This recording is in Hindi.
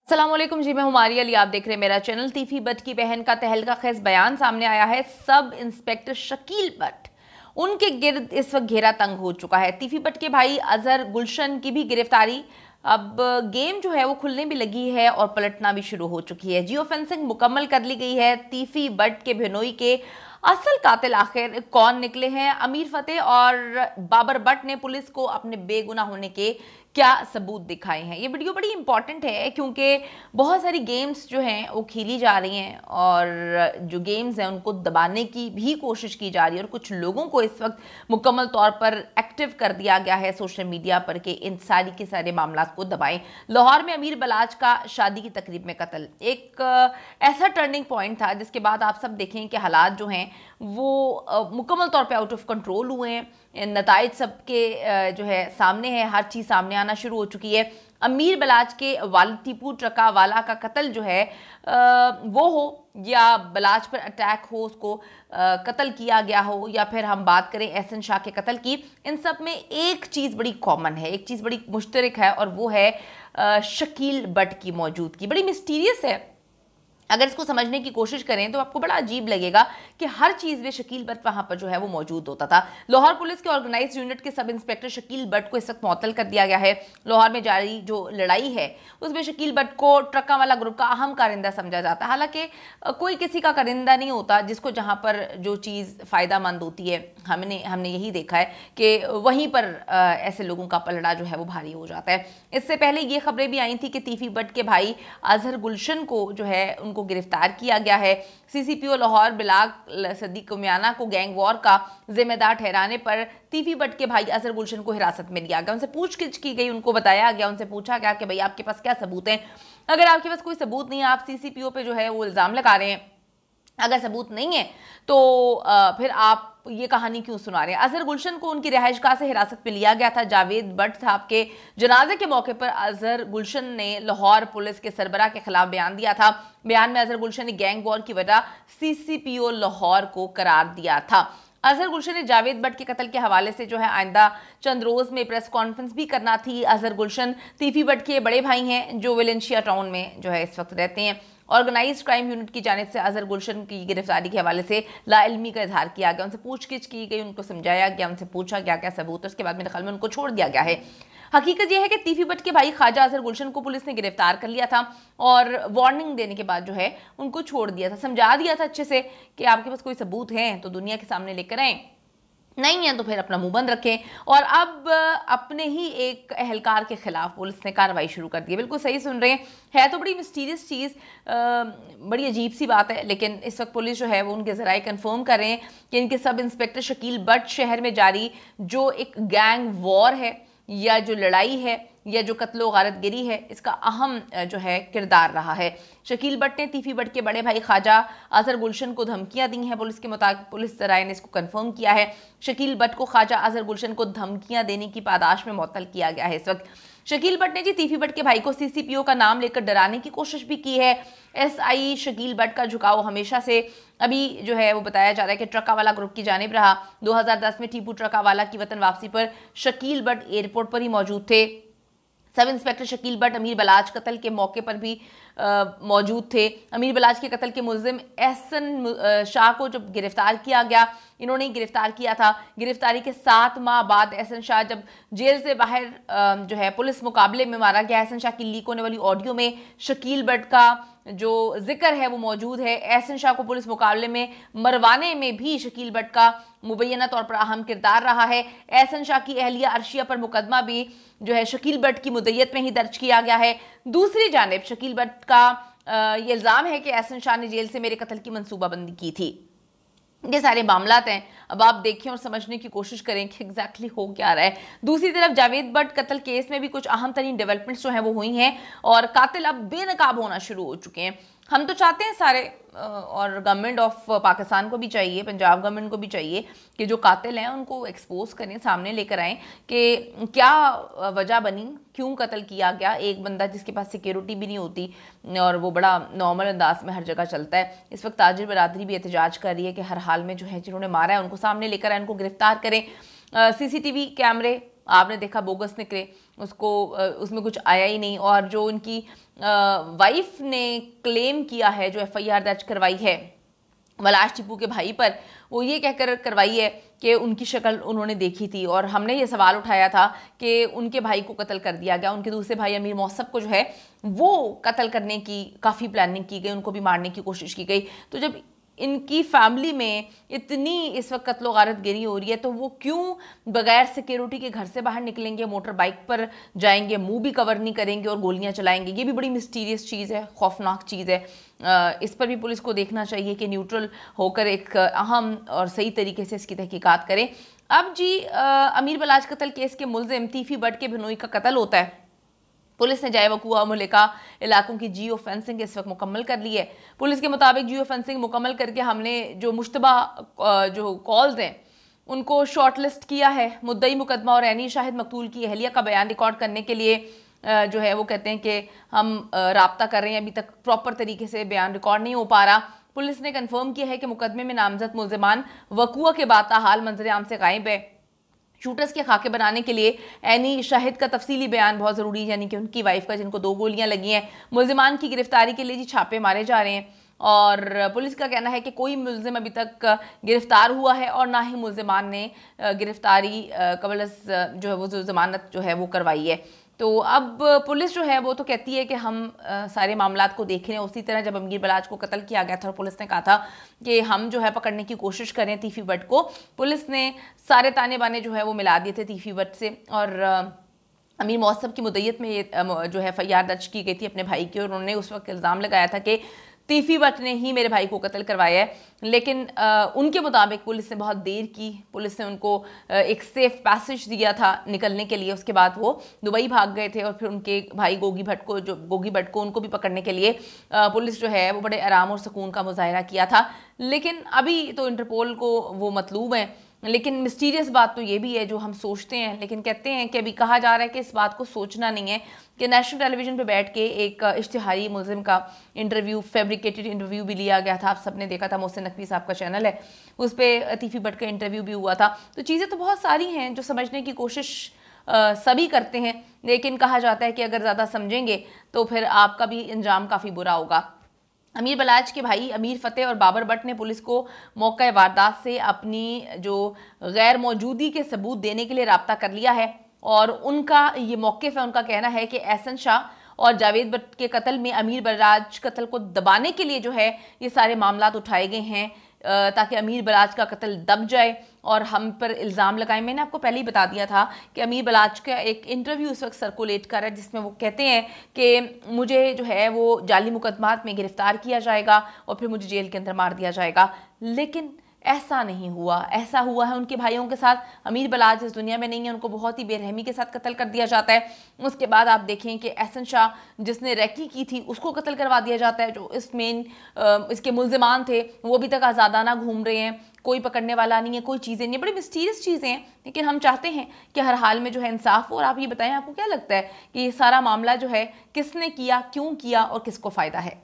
अस्सलामुअलैकुम जी, मैं हुमारी अली। आप देख रहे हैं मेरा चैनल। तीफी बट की बहन का तहलका खेज बयान सामने आया है। सब इंस्पेक्टर शकील बट उनके गिर्द इस वक्त घेरा तंग हो चुका है। तीफी बट के भाई अजहर गुलशन की भी गिरफ्तारी। अब गेम जो है वो खुलने भी लगी है और पलटना भी शुरू हो चुकी है। जियो फेंसिंग मुकम्मल कर ली गई है। तीफी बट के बिनोई के असल कातिल आखिर कौन निकले हैं? अमीर फतेह और बाबर बट ने पुलिस को अपने बेगुनाह होने के क्या सबूत दिखाए हैं? ये वीडियो बड़ी इंपॉर्टेंट है क्योंकि बहुत सारी गेम्स जो हैं वो खेली जा रही हैं और जो गेम्स हैं उनको दबाने की भी कोशिश की जा रही है और कुछ लोगों को इस वक्त मुकम्मल तौर पर एक्टिव कर दिया गया है सोशल मीडिया पर कि इन सारी के सारे मामला को दबाएं। लाहौर में अमीर बलाच का शादी की तकरीब में कत्ल एक ऐसा टर्निंग पॉइंट था जिसके बाद आप सब देखें कि हालात जो हैं वो मुकम्मल तौर पे आउट ऑफ कंट्रोल हुए हैं। नताइज सबके जो है सामने है, हर चीज़ सामने आना शुरू हो चुकी है। अमीर बलाच के वालिद टीपू ट्रका वाला का कत्ल जो है वो हो या बलाच पर अटैक हो, उसको कत्ल किया गया हो, या फिर हम बात करें एहसन शाह के कत्ल की, इन सब में एक चीज़ बड़ी कॉमन है, एक चीज़ बड़ी मुश्तरक है और वो है शकील बट की मौजूदगी। बड़ी मिस्टीरियस है। अगर इसको समझने की कोशिश करें तो आपको बड़ा अजीब लगेगा कि हर चीज़ में शकील बट वहां पर जो है वो मौजूद होता था। लाहौर पुलिस के ऑर्गेनाइज यूनिट के सब इंस्पेक्टर शकील बट को इस वक्त मुअत्तल कर दिया गया है। लाहौर में जारी जो लड़ाई है उसमें शकील बट को ट्रक्का वाला ग्रुप का अहम कारिंदा समझा जाता है। हालांकि कोई किसी का कारिंदा नहीं होता, जिसको जहां पर जो चीज़ फ़ायदा मंद होती है हमने यही देखा है कि वहीं पर ऐसे लोगों का पलड़ा जो है वो भारी हो जाता है। इससे पहले ये खबरें भी आई थी कि तीफी बट के भाई अजहर गुलशन को जो है को गिरफ्तार किया गया है। सीसीपीओ लाहौर बिलाल सदीक कुमियाना को गैंग वॉर का जिम्मेदार ठहराने पर तीफी बट के भाई अजहर गुलशन को हिरासत में लिया गया। उनसे पूछगिछ की गई, उनको बताया गया, उनसे पूछा गया कि भाई आपके पास क्या सबूत हैं? अगर आपके पास कोई सबूत नहीं है, आप सीसीपीओ पे जो है वो इल्ज़ाम लगा रहे हैं, अगर सबूत नहीं है तो फिर आप ये कहानी क्यों सुना रहे हैं? अजहर गुलशन को उनकी रिहाइशगाह से हिरासत में लिया गया था। जावेद बट साहब के जनाजे के मौके पर अजहर गुलशन ने लाहौर पुलिस के सरबराह के खिलाफ बयान दिया था। बयान में अजहर गुलशन ने गैंग वॉर की वजह सीसीपीओ लाहौर को करार दिया था। अजहर गुलशन ने जावेद बट के कत्ल के हवाले से जो है आइंदा चंद रोज में प्रेस कॉन्फ्रेंस भी करना थी। अजहर गुलशन तीफी बट के बड़े भाई हैं जो वेलेंशिया टाउन में जो है इस वक्त रहते हैं। ऑर्गेनाइज क्राइम यूनिट की जानिब से अजहर गुलशन की गिरफ्तारी के हवाले से लाइल्मी का इजहार किया गया, उनसे पूछगिछ की गई, उनको समझाया गया, उनसे पूछा गया क्या सबूत है, उसके बाद मेरे ख्याल में उनको छोड़ दिया गया है। हकीकत यह है कि तीफी बट के भाई ख्वाजा अजहर गुलशन को पुलिस ने गिरफ्तार कर लिया था और वार्निंग देने के बाद जो है उनको छोड़ दिया था, समझा दिया था अच्छे से कि आपके पास कोई सबूत है तो दुनिया के सामने लेकर आए, नहीं है तो फिर अपना मुंह बंद रखें। और अब अपने ही एक एहलकार के खिलाफ पुलिस ने कार्रवाई शुरू कर दी है। बिल्कुल सही सुन रहे हैं, है तो बड़ी मिस्टीरियस चीज़, बड़ी अजीब सी बात है, लेकिन इस वक्त पुलिस जो है वो उनके ज़राए कंफर्म कर रहे हैं कि इनके सब इंस्पेक्टर शकील बट शहर में जारी जो एक गैंग वॉर है या जो लड़ाई है या जो कत्लो गारतगिरी है, इसका अहम जो है किरदार रहा है। शकील बट ने तीफी बट के बड़े भाई ख्वाजा अजहर गुलशन को धमकियां दी हैं। पुलिस के मुताबिक पुलिस ज़राए ने इसको कंफर्म किया है। शकील बट को ख्वाजा अजहर गुलशन को धमकियां देने की पादाश में मुअत्तल किया गया है। इस वक्त शकील बट ने जी तीफी बट के भाई को सीसीपीओ का नाम लेकर डराने की कोशिश भी की है। एसआई शकील बट का झुकाव हमेशा से अभी जो है वो बताया जा रहा है कि ट्रका वाला ग्रुप की जानिब रहा। 2010 में टीपू ट्रका वाला की वतन वापसी पर शकील बट एयरपोर्ट पर ही मौजूद थे। सब इंस्पेक्टर शकील बट अमीर बलाच कत्ल के मौके पर भी मौजूद थे। अमीर बलाच के कत्ल के मुलजिम एहसन शाह को जब गिरफ्तार किया गया, इन्होंने गिरफ्तार किया था। गिरफ्तारी के 7 माह बाद एहसन शाह जब जेल से बाहर जो है पुलिस मुकाबले में मारा गया। एहसन शाह की लीक होने वाली ऑडियो में शकील बट का जो जिक्र है वो मौजूद है। एहसन शाह को पुलिस मुकाबले में मरवाने में भी शकील बट का मुबैना तौर पर अहम किरदार रहा है। एहसन शाह की अहलिया अर्शिया पर मुकदमा भी जो है शकील बट की मुद्दत में ही दर्ज किया गया है। दूसरी जानिब शकील बट का ये इल्ज़ाम है कि एहसन शाह ने जेल से मेरे कत्ल की मनसूबाबंदी की थी। ये सारे मामलात हैं, अब आप देखें और समझने की कोशिश करें कि एग्जैक्टली हो क्या रहा है। दूसरी तरफ जावेद बट कत्ल केस में भी कुछ अहम तरीन डेवलपमेंट्स जो हैं वो हुई हैं और कातिल अब बेनकाब होना शुरू हो चुके हैं। हम तो चाहते हैं सारे, और गवर्नमेंट ऑफ पाकिस्तान को भी चाहिए, पंजाब गवर्नमेंट को भी चाहिए कि जो कातिल हैं उनको एक्सपोज करें, सामने लेकर आएँ कि क्या वजह बनी, क्यों कत्ल किया गया। एक बंदा जिसके पास सिक्योरिटी भी नहीं होती और वो बड़ा नॉर्मल अंदाज में हर जगह चलता है। इस वक्त ताजिर बरादरी भी एहतजाज कर रही है कि हर हाल में जो है जिन्होंने मारा है उनको सामने लेकर आए, उनको गिरफ्तार करें। सीसीटीवी कैमरे आपने देखा बोगस निकले, उसको उसमें कुछ आया ही नहीं। और जो उनकी वाइफ ने क्लेम किया है, जो एफआईआर दर्ज करवाई है वलाश टीपू के भाई पर, वो ये कहकर करवाई है कि उनकी शक्ल उन्होंने देखी थी। और हमने ये सवाल उठाया था कि उनके भाई को कत्ल कर दिया गया, उनके दूसरे भाई अमीर मौसम को जो है वो कत्ल करने की काफ़ी प्लानिंग की गई, उनको भी मारने की कोशिश की गई। तो जब इनकी फैमिली में इतनी इस वक्त कत्लो गारत गिरी हो रही है, तो वो क्यों बगैर सिक्योरिटी के घर से बाहर निकलेंगे, मोटर बाइक पर जाएंगे, मुंह भी कवर नहीं करेंगे और गोलियां चलाएंगे? ये भी बड़ी मिस्टीरियस चीज़ है, खौफनाक चीज़ है। इस पर भी पुलिस को देखना चाहिए कि न्यूट्रल होकर एक अहम और सही तरीके से इसकी तहकीकात करें। अब जी अमीर बलाच कत्ल केस के मुलजिम तीफी बट के बिनोई का कत्ल होता है। पुलिस ने जाए वकुआ मुलिका इलाकों की जियो फेंसिंग इस वक्त मुकम्मल कर ली है। पुलिस के मुताबिक जियो फेंसिंग मुकम्मल करके हमने जो मुश्तबा जो कॉल्स हैं उनको शॉर्टलिस्ट किया है। मुद्दई मुकदमा और ऐनी शाहिद मकतूल की अहलिया का बयान रिकॉर्ड करने के लिए जो है वो कहते हैं कि हम राब्ता कर रहे हैं, अभी तक प्रॉपर तरीके से बयान रिकॉर्ड नहीं हो पा रहा। पुलिस ने कन्फर्म किया है कि मुकदमे में नामजद मुलजिमान वकुआ के बाद हाल मंजर आम से गायब है। शूटर्स के खाके बनाने के लिए ऐनी शाहिद का तफसीली बयान बहुत ज़रूरी है, यानी कि उनकी वाइफ का जिनको 2 गोलियां लगी हैं। मुलजिमान की गिरफ्तारी के लिए जी छापे मारे जा रहे हैं और पुलिस का कहना है कि कोई मुलजिम अभी तक गिरफ्तार हुआ है और ना ही मुलजिमान ने गिरफ्तारी कबल जो है वो जो जमानत जो है वो करवाई है। तो अब पुलिस जो है वो तो कहती है कि हम सारे मामलात को देख रहे हैं। उसी तरह जब अमीर बलाच को कत्ल किया गया था और पुलिस ने कहा था कि हम जो है पकड़ने की कोशिश करें तीफी बट को, पुलिस ने सारे ताने बाने जो है वो मिला दिए थे तीफी बट से। और अमीर मौसम की मुद्दत में ये जो है एफआईआर दर्ज की गई थी अपने भाई की, और उन्होंने उस वक्त इल्ज़ाम लगाया था कि तीफी बट ने ही मेरे भाई को कत्ल करवाया है। लेकिन उनके मुताबिक पुलिस ने बहुत देर की, पुलिस ने उनको एक सेफ पैसेज दिया था निकलने के लिए। उसके बाद वो दुबई भाग गए थे और फिर उनके भाई गोगी भट्ट को उनको भी पकड़ने के लिए पुलिस जो है वो बड़े आराम और सुकून का मुजाहरा किया था। लेकिन अभी तो इंटरपोल को वो मतलूब हैं। लेकिन मिस्टीरियस बात तो ये भी है जो हम सोचते हैं, लेकिन कहते हैं कि अभी कहा जा रहा है कि इस बात को सोचना नहीं है कि नेशनल टेलीविजन पे बैठ के एक इश्तिहारी मुलजिम का इंटरव्यू, फैब्रिकेटेड इंटरव्यू भी लिया गया था। आप सबने देखा था, मोहसिन नकवी साहब का चैनल है, उस पर तीफी बट का इंटरव्यू भी हुआ था। तो चीज़ें तो बहुत सारी हैं जो समझने की कोशिश सभी करते हैं, लेकिन कहा जाता है कि अगर ज़्यादा समझेंगे तो फिर आपका भी अंजाम काफ़ी बुरा होगा। अमीर बलाच के भाई अमीर फतेह और बाबर बट ने पुलिस को मौका वारदात से अपनी जो गैर मौजूदगी के सबूत देने के लिए राब्ता कर लिया है। और उनका ये मौक़िफ़ है, उनका कहना है कि एहसन शाह और जावेद बट के कत्ल में अमीर बलाच कत्ल को दबाने के लिए जो है ये सारे मामलात उठाए गए हैं ताकि अमीर बलाच का कत्ल दब जाए और हम पर इल्ज़ाम लगाए। मैंने आपको पहले ही बता दिया था कि अमीर बलाच का एक इंटरव्यू इस वक्त सर्कुलेट कर रहा है जिसमें वो कहते हैं कि मुझे जो है वो जाली मुकदमात में गिरफ्तार किया जाएगा और फिर मुझे जेल के अंदर मार दिया जाएगा। लेकिन ऐसा नहीं हुआ। ऐसा हुआ है उनके भाइयों के साथ। अमीर बलाच इस दुनिया में नहीं है, उनको बहुत ही बेरहमी के साथ कत्ल कर दिया जाता है। उसके बाद आप देखें कि एहसन शाह जिसने रैकी की थी उसको कत्ल करवा दिया जाता है। जो इसके मुलजिमान थे वो अभी तक आज़ादाना घूम रहे हैं, कोई पकड़ने वाला नहीं है, कोई चीज़ें नहीं। बड़ी मिस्टीरियस चीज़ें हैं, लेकिन हम चाहते हैं कि हर हाल में जो है इंसाफ हो। और आप ये बताएं, आपको क्या लगता है कि ये सारा मामला जो है किसने किया, क्यों किया और किसको फ़ायदा है?